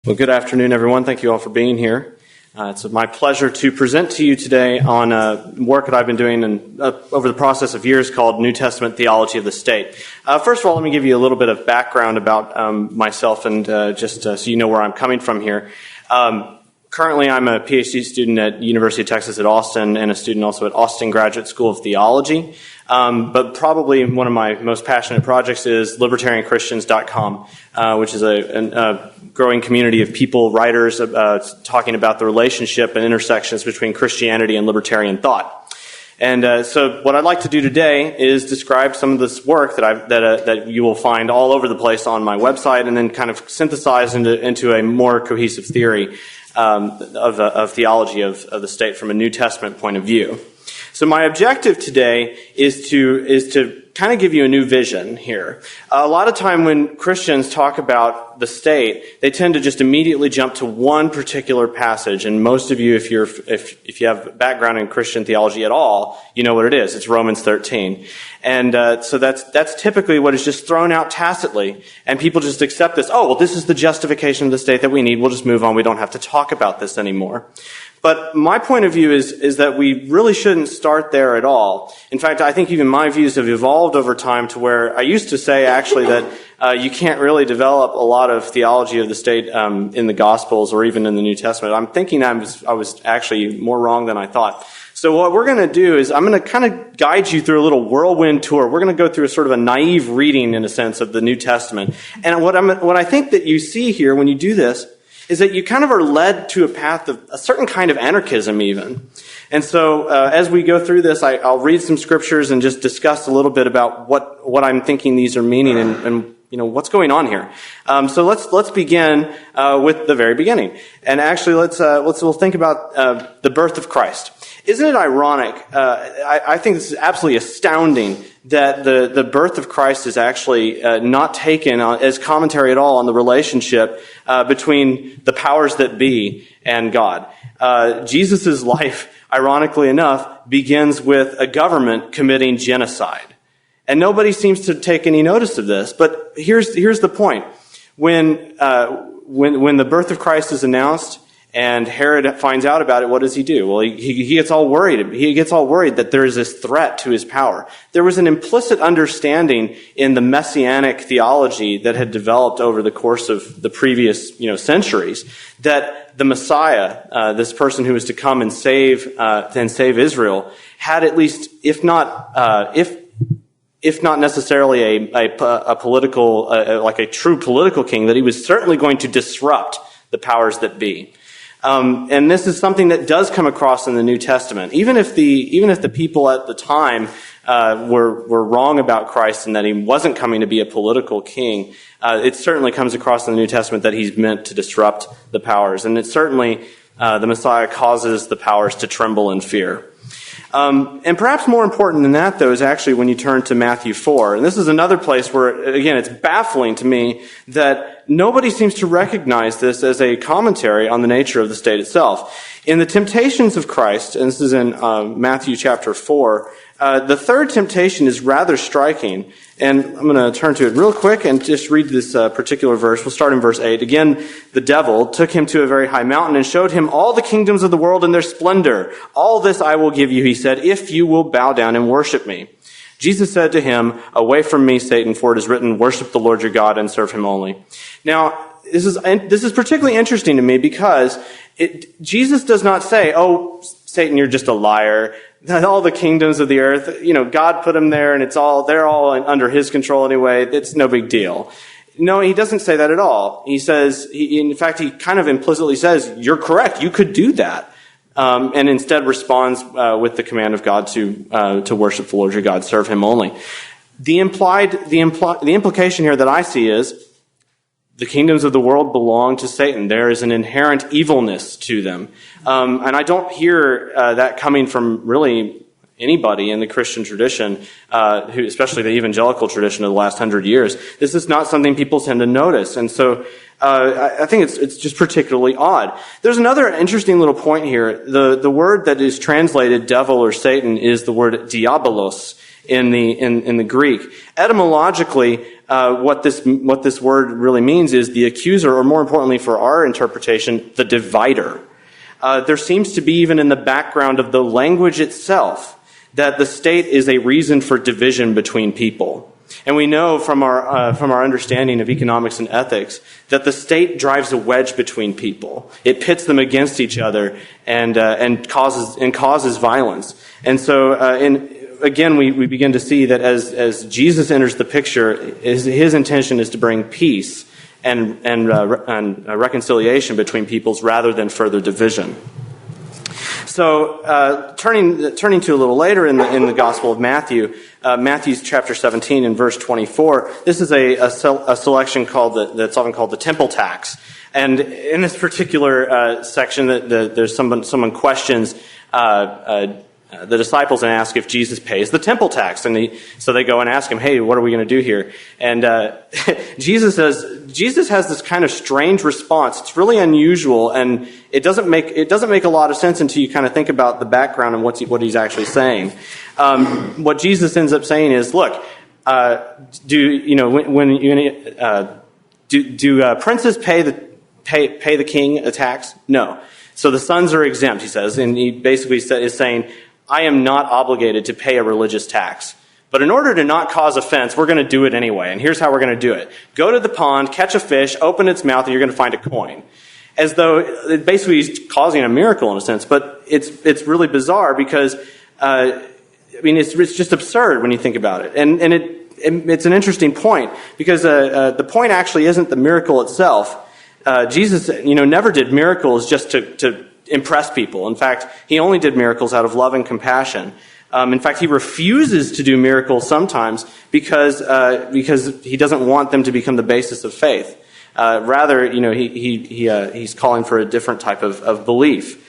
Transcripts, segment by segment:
Well, good afternoon, everyone. Thank you all for being here. It's my pleasure to present to you today on work that I've been doing over the process of years called New Testament Theology of the State. First of all, let me give you a little bit of background about myself and just so you know where I'm coming from here. Currently, I'm a PhD student at University of Texas at Austin and a student also at Austin Graduate School of Theology. But probably one of my most passionate projects is libertarianchristians.com, which is a growing community of people, writers, talking about the relationship and intersections between Christianity and libertarian thought. And so what I'd like to do today is describe some of this work that you will find all over the place on my website, and then kind of synthesize into a more cohesive theory of theology of the state from a New Testament point of view. So my objective today is to kind of give you a new vision here. A lot of time when Christians talk about the state, they tend to just immediately jump to one particular passage. And most of you, if you have a background in Christian theology at all, you know what it is. It's Romans 13. And so that's typically what is just thrown out tacitly. And people just accept this. Oh, well, this is the justification of the state that we need. We'll just move on. We don't have to talk about this anymore. But my point of view is that we really shouldn't start there at all. In fact, I think even my views have evolved over time to where I used to say actually that you can't really develop a lot of theology of the state in the Gospels or even in the New Testament. I'm thinking I was actually more wrong than I thought. So what we're going to do is I'm going to kind of guide you through a little whirlwind tour. We're going to go through a sort of a naive reading, in a sense, of the New Testament. And what I think that you see here when you do this is that you kind of are led to a path of a certain kind of anarchism even. And so as we go through this, I'll read some scriptures and just discuss a little bit about what I'm thinking these are meaning and you know what's going on here. So let's begin with the very beginning. And actually we'll think about the birth of Christ. Isn't it ironic? I think this is absolutely astounding that the birth of Christ is actually not taken as commentary at all on the relationship between the powers that be and God. Jesus' life, ironically enough, begins with a government committing genocide. And nobody seems to take any notice of this. But here's the point. When the birth of Christ is announced, and Herod finds out about it, what does he do? Well, he gets all worried. He gets all worried that there is this threat to his power. There was an implicit understanding in the messianic theology that had developed over the course of the previous, centuries, that the Messiah, this person who was to come and save Israel, had at least, if not necessarily a political, like a true political king, that he was certainly going to disrupt the powers that be. And this is something that does come across in the New Testament. Even if the people at the time were wrong about Christ and that he wasn't coming to be a political king, it certainly comes across in the New Testament that he's meant to disrupt the powers. And it certainly, the Messiah causes the powers to tremble in fear. And perhaps more important than that, though, is actually when you turn to Matthew 4. And this is another place where, again, it's baffling to me that nobody seems to recognize this as a commentary on the nature of the state itself. In the temptations of Christ, and this is in Matthew chapter 4, the third temptation is rather striking. And I'm going to turn to it real quick and just read this particular verse. We'll start in verse 8. Again, the devil took him to a very high mountain and showed him all the kingdoms of the world and their splendor. All this I will give you, he said, if you will bow down and worship me. Jesus said to him, away from me, Satan, for it is written, worship the Lord your God and serve him only. Now, this is particularly interesting to me because Jesus does not say, oh, Satan, you're just a liar. All the kingdoms of the earth, God put them there and they're all under his control anyway. It's no big deal. No, he doesn't say that at all. He says, in fact, he kind of implicitly says, you're correct. You could do that. And instead responds with the command of God to worship the Lord your God, serve him only. The implication here that I see is the kingdoms of the world belong to Satan. There is an inherent evilness to them. And I don't hear that coming from really anybody in the Christian tradition, especially the evangelical tradition of the last 100 years. This is not something people tend to notice. And so I think it's just particularly odd. There's another interesting little point here. The word that is translated devil or Satan is the word diabolos in the Greek. Etymologically, what this word really means is the accuser, or more importantly for our interpretation, the divider. There seems to be, even in the background of the language itself, that the state is a reason for division between people. And we know from our understanding of economics and ethics that the state drives a wedge between people. It pits them against each other and causes violence. And so, again, we begin to see that as Jesus enters the picture, his intention is to bring peace and reconciliation between peoples rather than further division. So, turning to a little later in the Gospel of Matthew, Matthew's chapter 17 and verse 24. This is a selection that's often called the temple tax. And in this particular section, there's someone questions the disciples and ask if Jesus pays the temple tax. And so they go and ask him, hey, what are we going to do here? And Jesus has this kind of strange response. It's really unusual, and it doesn't make a lot of sense until you kind of think about the background and what he's actually saying. What Jesus ends up saying is, look, do princes pay the king a tax? No. So the sons are exempt, he says, and he basically is saying, I am not obligated to pay a religious tax. But in order to not cause offense, we're going to do it anyway. And here's how we're going to do it. Go to the pond, catch a fish, open its mouth, and you're going to find a coin. As though basically he's causing a miracle in a sense. But it's really bizarre because, it's just absurd when you think about it. And it's an interesting point because the point actually isn't the miracle itself. Jesus, never did miracles just to impress people. In fact, he only did miracles out of love and compassion. In fact, he refuses to do miracles sometimes because he doesn't want them to become the basis of faith. Rather, he's calling for a different type of belief.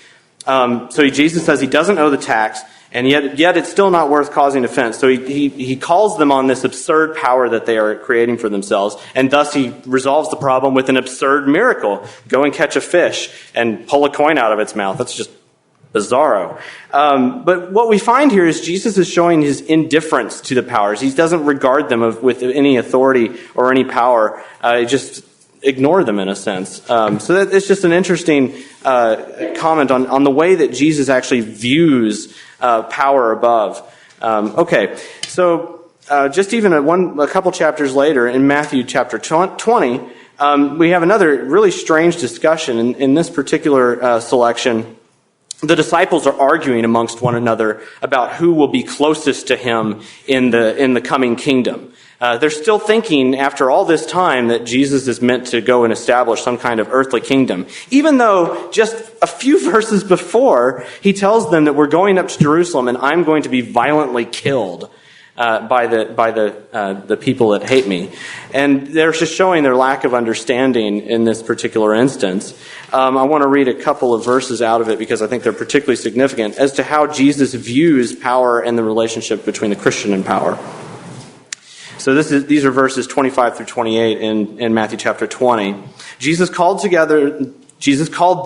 So Jesus says he doesn't owe the tax, and yet it's still not worth causing offense. So he calls them on this absurd power that they are creating for themselves, and thus he resolves the problem with an absurd miracle. Go and catch a fish and pull a coin out of its mouth. That's just bizarro. But what we find here is Jesus is showing his indifference to the powers. He doesn't regard them with any authority or any power. Just ignore them in a sense. So that it's just an interesting comment on the way that Jesus actually views power above. So just even a couple chapters later, in Matthew chapter 20, we have another really strange discussion. In this particular selection, the disciples are arguing amongst one another about who will be closest to him in the coming kingdom. They're still thinking, after all this time, that Jesus is meant to go and establish some kind of earthly kingdom. Even though just a few verses before, he tells them that we're going up to Jerusalem and I'm going to be violently killed by the people that hate me. And they're just showing their lack of understanding in this particular instance. I want to read a couple of verses out of it because I think they're particularly significant as to how Jesus views power and the relationship between the Christian and power. So these are verses 25 through 28 in Matthew chapter 20. Jesus called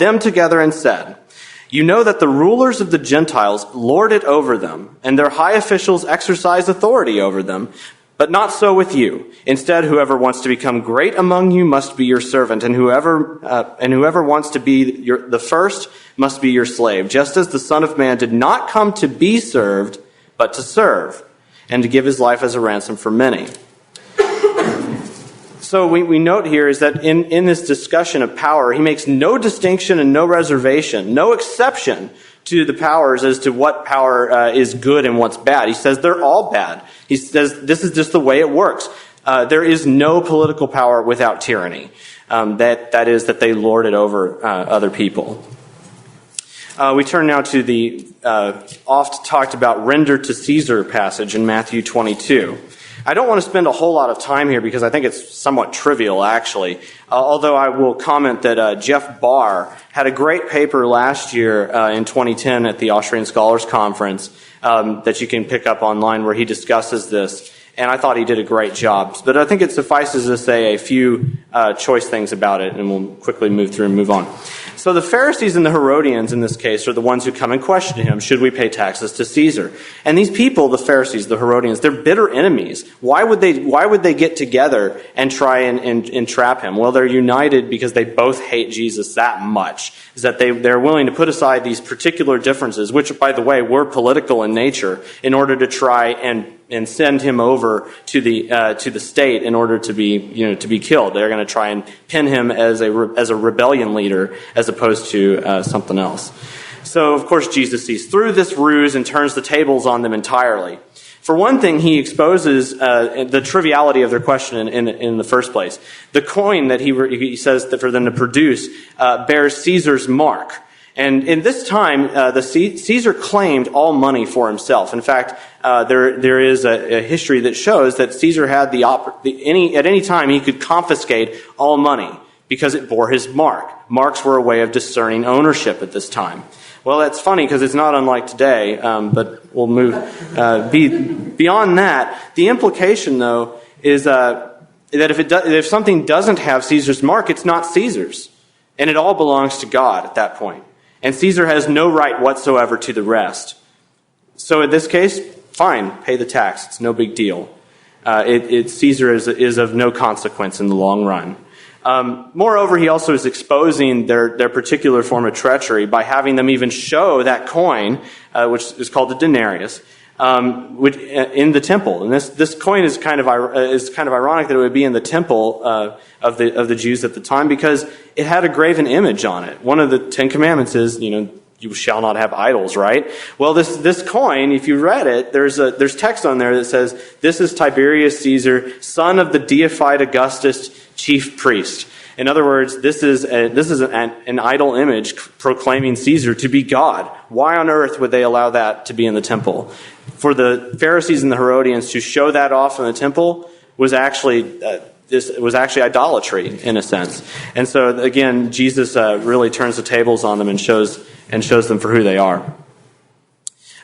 them together and said, "You know that the rulers of the Gentiles lord it over them, and their high officials exercise authority over them. But not so with you. Instead, whoever wants to become great among you must be your servant, and whoever wants to be the first must be your slave. Just as the Son of Man did not come to be served, but to serve, and to give his life as a ransom for many." So we note here is that in this discussion of power, he makes no distinction and no reservation, no exception to the powers as to what power is good and what's bad. He says they're all bad. He says this is just the way it works. There is no political power without tyranny. That is that they lord it over other people. We turn now to the oft talked about render to Caesar passage in Matthew 22. I don't want to spend a whole lot of time here because I think it's somewhat trivial, actually. Although I will comment that Jeff Barr had a great paper last year in 2010 at the Austrian Scholars Conference that you can pick up online where he discusses this. And I thought he did a great job. But I think it suffices to say a few choice things about it, and we'll quickly move through and move on. So the Pharisees and the Herodians, in this case, are the ones who come and question him, should we pay taxes to Caesar? And these people, the Pharisees, the Herodians, they're bitter enemies. Why would they get together and try and entrap him? Well, they're united because they both hate Jesus that much, is that they're willing to put aside these particular differences, which, by the way, were political in nature, in order to try and send him over to the state in order to be killed. They're going to try and pin him as a rebellion leader as opposed to something else. So, of course, Jesus sees through this ruse and turns the tables on them entirely. For one thing, he exposes the triviality of their question in the first place. The coin that he says that for them to produce bears Caesar's mark. And in this time, Caesar claimed all money for himself. In fact, there is a history that shows that Caesar had at any time he could confiscate all money because it bore his mark. Marks were a way of discerning ownership at this time. Well, that's funny because it's not unlike today, but we'll move beyond that. The implication, though, is that if something doesn't have Caesar's mark, it's not Caesar's, and it all belongs to God at that point. And Caesar has no right whatsoever to the rest. So in this case, fine, pay the tax. It's no big deal. Caesar is of no consequence in the long run. Moreover, he also is exposing their particular form of treachery by having them even show that coin, which is called the denarius, in the temple. And this coin is kind of ironic that it would be in the temple of the Jews at the time because it had a graven image on it. One of the Ten Commandments is, you shall not have idols, right? Well, this coin, if you read it, there's text on there that says, "This is Tiberius Caesar, son of the deified Augustus, chief priest." In other words, this is an idol image proclaiming Caesar to be God. Why on earth would they allow that to be in the temple? For the Pharisees and the Herodians to show that off in the temple was actually idolatry in a sense. And so again, Jesus really turns the tables on them and shows them for who they are.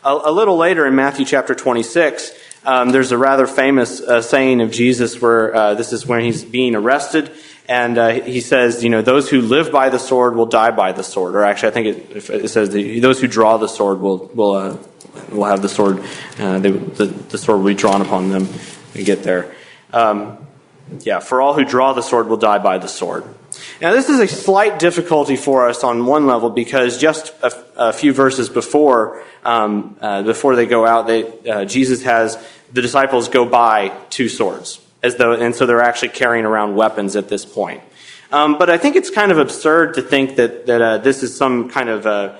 A little later in Matthew chapter 26, there's a rather famous saying of Jesus where this is when he's being arrested. And he says, those who live by the sword will die by the sword. Or actually, I think it says those who draw the sword will have the sword. The sword will be drawn upon them. We get there. For all who draw the sword will die by the sword. Now, this is a slight difficulty for us on one level because just a few verses before they go out, Jesus has the disciples go buy two swords. And so they're actually carrying around weapons at this point. But I think it's kind of absurd to think that this is some kind of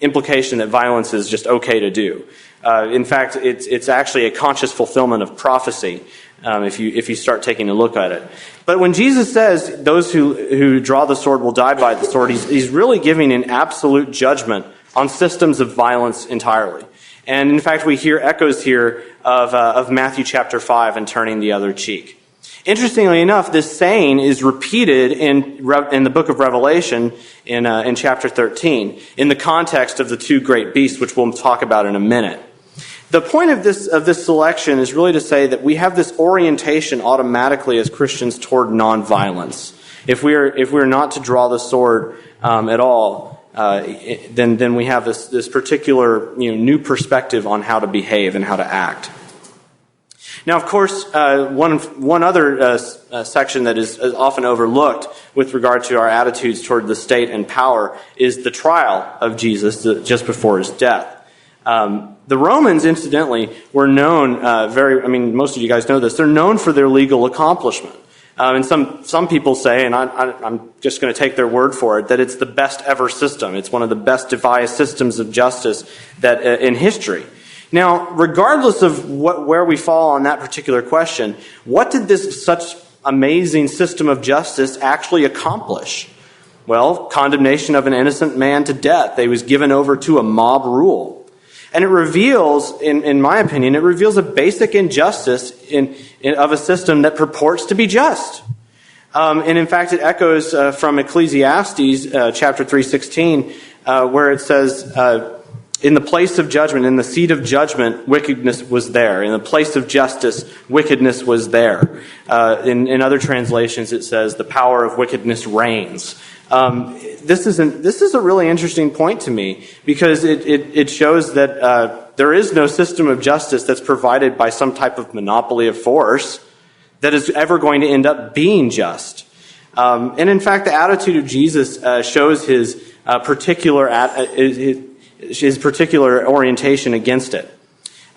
implication that violence is just okay to do. In fact, it's actually a conscious fulfillment of prophecy if you start taking a look at it. But when Jesus says those who draw the sword will die by the sword, he's really giving an absolute judgment on systems of violence entirely. And in fact, we hear echoes here of Matthew chapter 5 and turning the other cheek. Interestingly enough, this saying is repeated in the book of Revelation in chapter 13 in the context of the two great beasts, which we'll talk about in a minute. The point of this selection is really to say that we have this orientation automatically as Christians toward nonviolence. If we're not to draw the sword at all, then we have this particular new perspective on how to behave and how to act. Now, of course, one other section that is often overlooked with regard to our attitudes toward the state and power is the trial of Jesus just before his death. The Romans, incidentally, were known most of you guys know this, they're known for their legal accomplishment. And some people say, and I'm just going to take their word for it, that it's the best ever system. It's one of the best devised systems of justice that in history. Now, regardless of where we fall on that particular question, what did this such amazing system of justice actually accomplish? Well, condemnation of an innocent man to death. He was given over to a mob rule. And it reveals, in my opinion, it reveals a basic injustice of a system that purports to be just. And in fact, it echoes from Ecclesiastes chapter 3:16, where it says, in the place of judgment, in the seat of judgment, wickedness was there. In the place of justice, wickedness was there. In other translations, it says, the power of wickedness reigns. This is a really interesting point to me, because it shows that there is no system of justice that's provided by some type of monopoly of force that is ever going to end up being just. And in fact, the attitude of Jesus shows his particular orientation against it.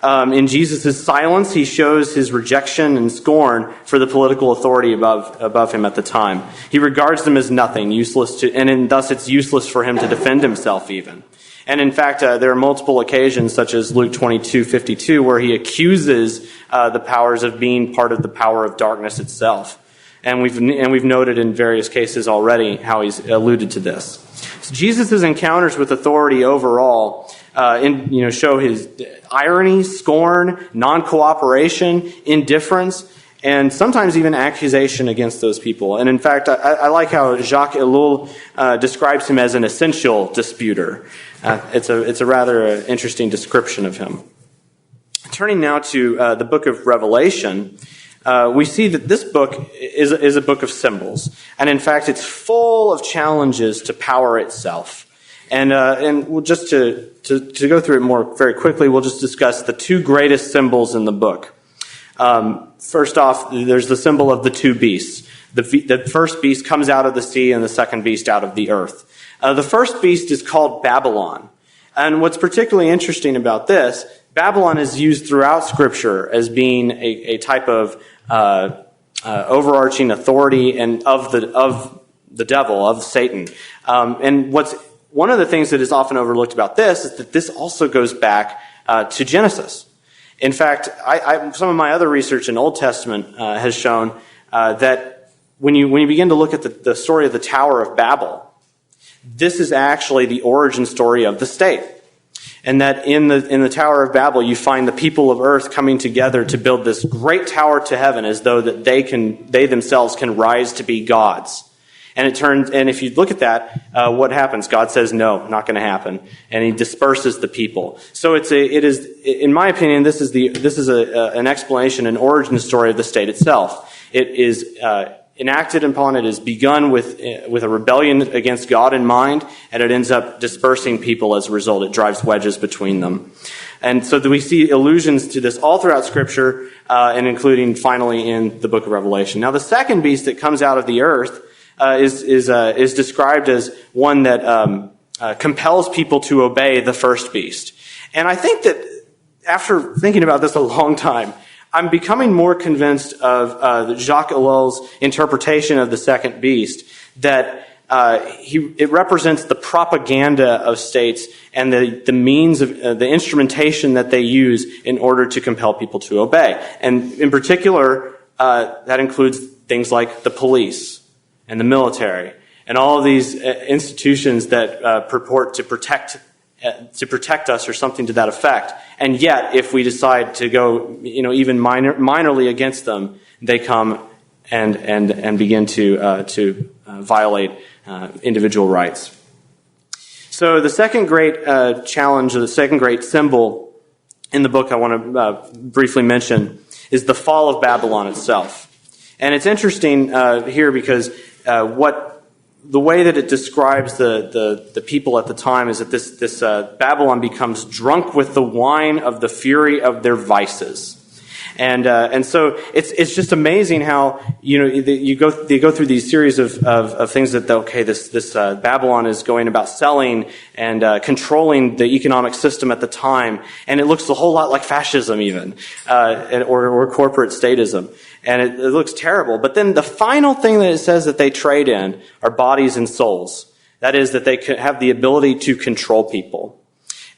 In Jesus' silence, he shows his rejection and scorn for the political authority above him at the time. He regards them as nothing, useless and thus it's useless for him to defend himself even. And in fact, there are multiple occasions, such as Luke 22:52, where he accuses the powers of being part of the power of darkness itself. And we've noted in various cases already how he's alluded to this. So Jesus' encounters with authority overall show his irony, scorn, non-cooperation, indifference, and sometimes even accusation against those people. And in fact, I like how Jacques Ellul describes him as an essential disputer. It's a rather interesting description of him. Turning now to the book of Revelation, we see that this book is a book of symbols. And in fact, it's full of challenges to power itself. And we'll just to go through it more very quickly, we'll just discuss the two greatest symbols in the book. First off, there's the symbol of the two beasts. The first beast comes out of the sea and the second beast out of the earth. The first beast is called Babylon. And what's particularly interesting about this, Babylon is used throughout Scripture as being a type of overarching authority and of the devil, of Satan. And one of the things that is often overlooked about this is that this also goes back to Genesis. In fact, some of my other research in Old Testament has shown that when you begin to look at the story of the Tower of Babel, this is actually the origin story of the state. And that in the Tower of Babel, you find the people of earth coming together to build this great tower to heaven, as though that they themselves can rise to be gods. And if you look at that, what happens? God says, no, not going to happen. And he disperses the people. So it is, in my opinion, this is an explanation, an origin story of the state itself. It is enacted upon, it is begun with a rebellion against God in mind, and it ends up dispersing people as a result. It drives wedges between them. And so we see allusions to this all throughout Scripture, and including finally in the book of Revelation. Now, the second beast that comes out of the earth is described as one that compels people to obey the first beast. And I think that after thinking about this a long time, I'm becoming more convinced of Jacques Ellul's interpretation of the second beast, that it represents the propaganda of states and the means of the instrumentation that they use in order to compel people to obey. And in particular, that includes things like the police and the military and all of these institutions that purport to protect us, or something to that effect. And yet, if we decide to go, even minorly against them, they come and begin to violate individual rights. So the second great challenge, or the second great symbol in the book I want to briefly mention, is the fall of Babylon itself. And it's interesting here because the way that it describes the people at the time is that this Babylon becomes drunk with the wine of the fury of their vices. And so it's just amazing how they go through these series of things that this Babylon is going about selling and controlling the economic system at the time, and it looks a whole lot like fascism even, or corporate statism, and it looks terrible. But then the final thing that it says that they trade in are bodies and souls. That is, that they have the ability to control people.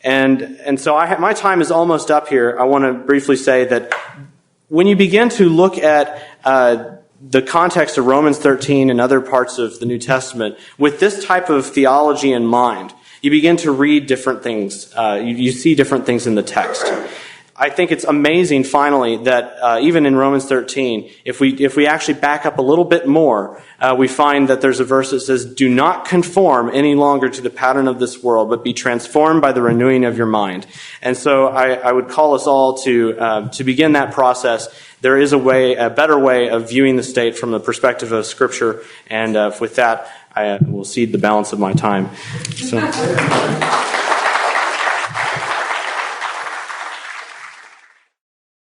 And so my time is almost up here. I want to briefly say that when you begin to look at the context of Romans 13 and other parts of the New Testament with this type of theology in mind, you begin to read different things. You see different things in the text. I think it's amazing, finally, that even in Romans 13, if we actually back up a little bit more, we find that there's a verse that says, "Do not conform any longer to the pattern of this world, but be transformed by the renewing of your mind." And so I would call us all to begin that process. There is a better way of viewing the state from the perspective of Scripture, and with that, I will cede the balance of my time. So.